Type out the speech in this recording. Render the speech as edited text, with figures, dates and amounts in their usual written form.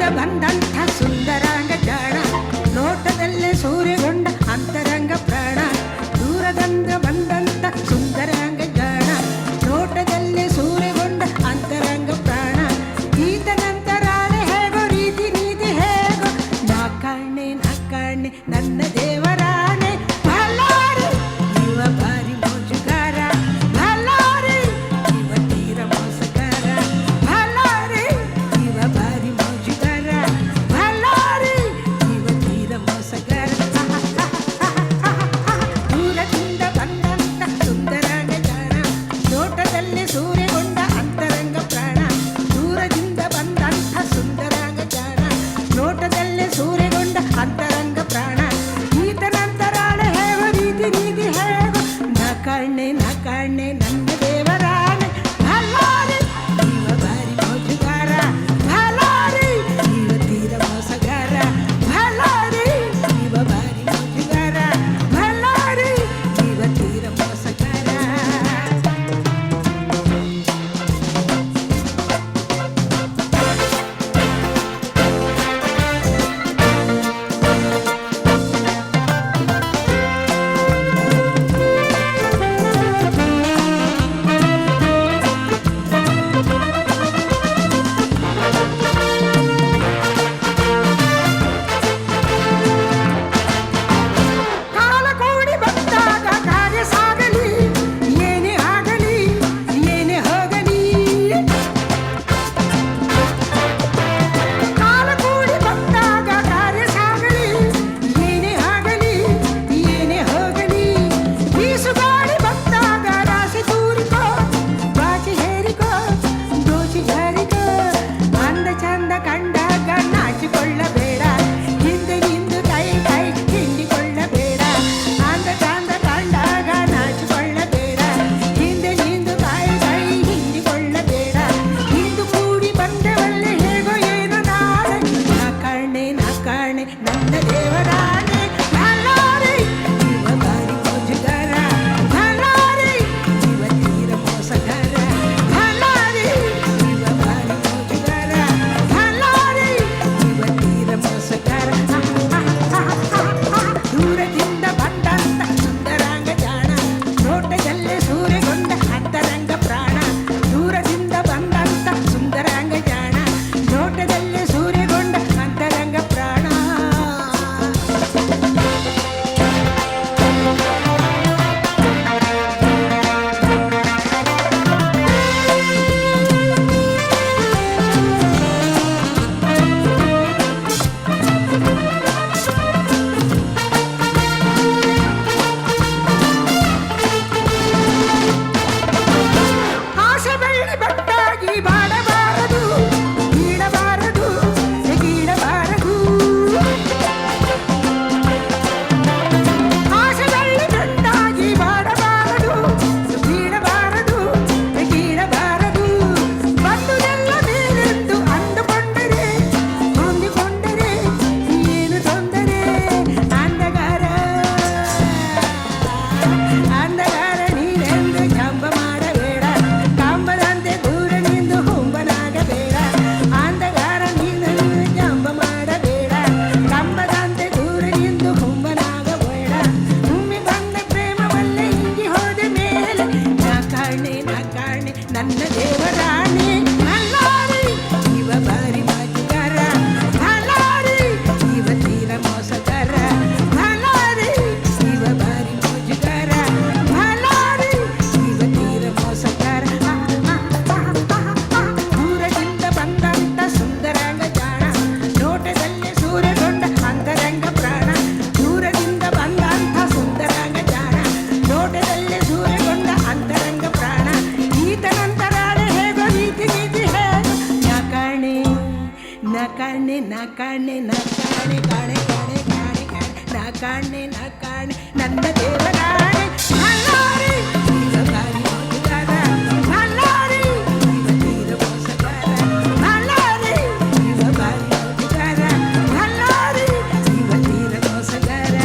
ಬಂದಂಥ ಸುಂದರಾಂಗ ಜಾಣ ನೋಟದಲ್ಲೇ ಸೂರ್ಯಗೊಂಡ ಅಂತರಂಗ ಪ್ರಾಣ ದೂರದಿಂದ ಬಂದಂಥ ಸುಂದರಾಂಗ ಜಾಣ ನೋಟದಲ್ಲೇ ಸೂರ್ಯಗೊಂಡ ಅಂತರಂಗ ಪ್ರಾಣ ಈತನಂತರಾಳೆ ಹೇಗೋ ರೀತಿ ನೀತಿ ಹೇಗೋ ನಾ ಕಾಣೆ ನನ್ನ ದೇವರಾಣೆ ಬಲ್ಲಾರಿ ಇವ ಬಾರಿ ಮೋಜುಗಾರ ಬಲ್ಲಾರಿ ಇವ ತೀರ ಮೋಸಗಾರ ಬಲ್ಲಾರಿ ಇವ ಬಾರಿ ಮೋಜುಗಾರ ಬಲ್ಲಾರಿ ಇವ ತೀರ ಮೋಸಗಾರ ದೂರದಿಂದ ಬಂದಂತ ಸುಂದರಾಂಗ ಜಾಣ ನೋಟದಲ್ಲಿ ಸೂರ್ಯಗೊಂಡ ಅಂತರಂಗ ಪ್ರಾಣ ದೂರದಿಂದ ಬಂದಂತ ಸುಂದರಾಂಗ ಜಾಣ ನೋಟದಲ್ಲೇ ಸೂರ್ಯಗೊಂಡ ಅಂತರಂಗ ಪ್ರಾಣ ಈತನಂತರಾಳೆ ಹೇಗೋ ರೀತಿ ನೀತಿ ಹೇಗೋ ನಾ ಕಾಣೆ ನನ್ನ ದೇವರಾಣೆ ಬಲ್ಲಾರಿ ಇವ ಬಾರಿ ಮೋಜುಗಾರ ಬಲ್ಲಾರಿ ಇವ ತೀರ ಮೋಸಗಾರ ಬಲ್ಲಾರಿ ಇವ ಬಾರಿ ಮೋಜುಗಾರ ಬಲ್ಲಾರಿ ಇವ ತೀರ ಮೋಸಗಾರ ಕಾಲ ಕೂಡಿ ಬಂದಾಗ ಕಾರ್ಯ ಸಾಗಲಿ ಏನೇ ಆಗಲಿ ಏನೇ ಹೋಗಲಿ ಕಾಲ ಕೂಡಿ ಬಂದಾಗ ಕಾರ್ಯ ಸಾಗಲಿ ಏನೇ ಆಗಲಿ ಏನೇ ಹೋಗಲಿ ಬೀಸುಗಾಳಿ ಬಂದಾಗ ರಾಶಿ ತೂರಿಕೋ ಬಾಚಿ ಹೇರಿಕೋ ದೋಚಿ ಜಾರಿಕೋ ಅಂದ ಚಂದ ಕಂಡಾಗ ನಾಚಿಕೊಳ್ಳಬೇಡ ಹಿಂದೆ ನಿಂದು ಕೈ ಹಿಂಡಿಕೊಳ್ಳಬೇಡ ಅಂದ ಚಂದ ಕಂಡಾಗ ನಾಚಿಕೊಳ್ಳಬೇಡ ಹಿಂದೆ ನಿಂದು ಕೈ ಹಿಂಡಿಕೊಳ್ಳಬೇಡ ಇಂದು ಕೂಡಿ ಬಂದವಲ್ಲೇ ಹೇಗೋ ಏನು ನಾಳೆ ನಾ ಕಾಣೆ ನನ್ನ ದೇವರಾಣೆ ಬಲ್ಲಾರಿ ಇವ ಬಾರಿ ಮೋಜುಗಾರ ಬಲ್ಲಾರಿ ಇವ ತೀರ ಮೋಸಗಾರ ಬಲ್ಲಾರಿ ಇವ ಬಾರಿ ಮೋಜುಗಾರ ಬಲ್ಲಾರಿ ಇವ ತೀರ ಮೋಸಗಾರ ದೂರದಿಂದ ಬಂದಂತ ಸುಂದರಾಂಗ ಜಾಣ ನೋಟದಲ್ಲೇ ಸೂರ್ಯಗೊಂಡ ಅಂತರಂಗ ಪ್ರಾಣ ದೂರದಿಂದ ಬಂದಂತ ಸುಂದರಾಂಗ ಜಾಣ ನೋಟದಲ್ಲೇ ಸೂರ್ಯಗೊಂಡ ಅಂತರಂಗ ಪ್ರಾಣ ಆಸೆ ಬೆಳ್ಳಿ ಬಟ್ಟಾಗಿ ಬಾಡಬಾರದು ಬೀಳಬಾರದು ಗೀಡಬಾರದು ಆಸೆ ಬೆಳ್ಳಿ ಬಟ್ಟಾಗಿ ಬಾಡಬಾರದು ಬೀಳಬಾರದು ಗೀಡಬಾರದು ಬಂದುದೆಲ್ಲ ಬೇರೆಂದು ಅಂದುಕೊಂಡರೆ ಹೊಂದಿಕೊಂಡರೆ ಏನು ತೊಂದರೆ ಅಂದಗಾರ ನೀನೆಂದು ಜಂಬ ಮಾಡಬೇಡ ಕಂಬದಂತೆ ದೂರ ನಿಂದು ಹುಂಬನಾಗಬೇಡ ಅಂದಗಾರ ನೀನನ್ನು ಜಂಬ ಮಾಡಬೇಡ ಕಂಬದಂತೆ ದೂರ ನಿಂದು ಹುಂಬನಾಗಬೇಡ ಒಮ್ಮೆ ಬಂದ ಪ್ರೇಮವಲ್ಲೇ ಹಿಂಗಿ ಹೋದ ಮೇಲೆ ನಾ ಕಾಣೆ ನನ್ನ ದೇವರಾಣೆ ಬಲ್ಲಾರಿ ಇವ ಬಾರಿ ಮೋಜುಗಾರ ಬಲ್ಲಾರಿ ಇವ ತೀರ ಮೋಸಗಾರ ಬಲ್ಲಾರಿ ಇವ ಬಾರಿ ಮೋಜುಗಾರ ಬಲ್ಲಾರಿ ಇವ ತೀರ ಮೋಸಗಾರ ದೂರದಿಂದ ಬಂದಂತ ಸುಂದರಾಂಗ ಜಾಣ ನೋಟದಲ್ಲಿ ಸೂರ್ಯಗೊಂಡ ಅಂತರಂಗ ಪ್ರಾಣ ದೂರದಿಂದ ಬಂದಂತ ಸುಂದರಾಂಗ ಜಾಣ ನೋಟದಲ್ಲಿ ಸೂರ್ಯಗೊಂಡ ಅಂತರಂಗ ಪ್ರಾಣ ಈತನಂತರಾಳೆ ಹೇಗೋ ರೀತಿ ನೀತಿ ಹೇಗೋ ನಾ ಕಾಣೆ ನಾ ಕಾಣೆ ನನ್ನ ದೇವರಾಣೆ ಬಲ್ಲಾರಿ ಇವ ಬಾರಿ ಮೋಜುಗಾರ ಬಲ್ಲಾರಿ ಇವ ತೀರ ಮೋಸಗಾರ ಬಲ್ಲಾರಿ ಇವ ಬಾರಿ ಮೋಜುಗಾರ ಬಲ್ಲಾರಿ ಇವ ತೀರ ಮೋಸಗಾರ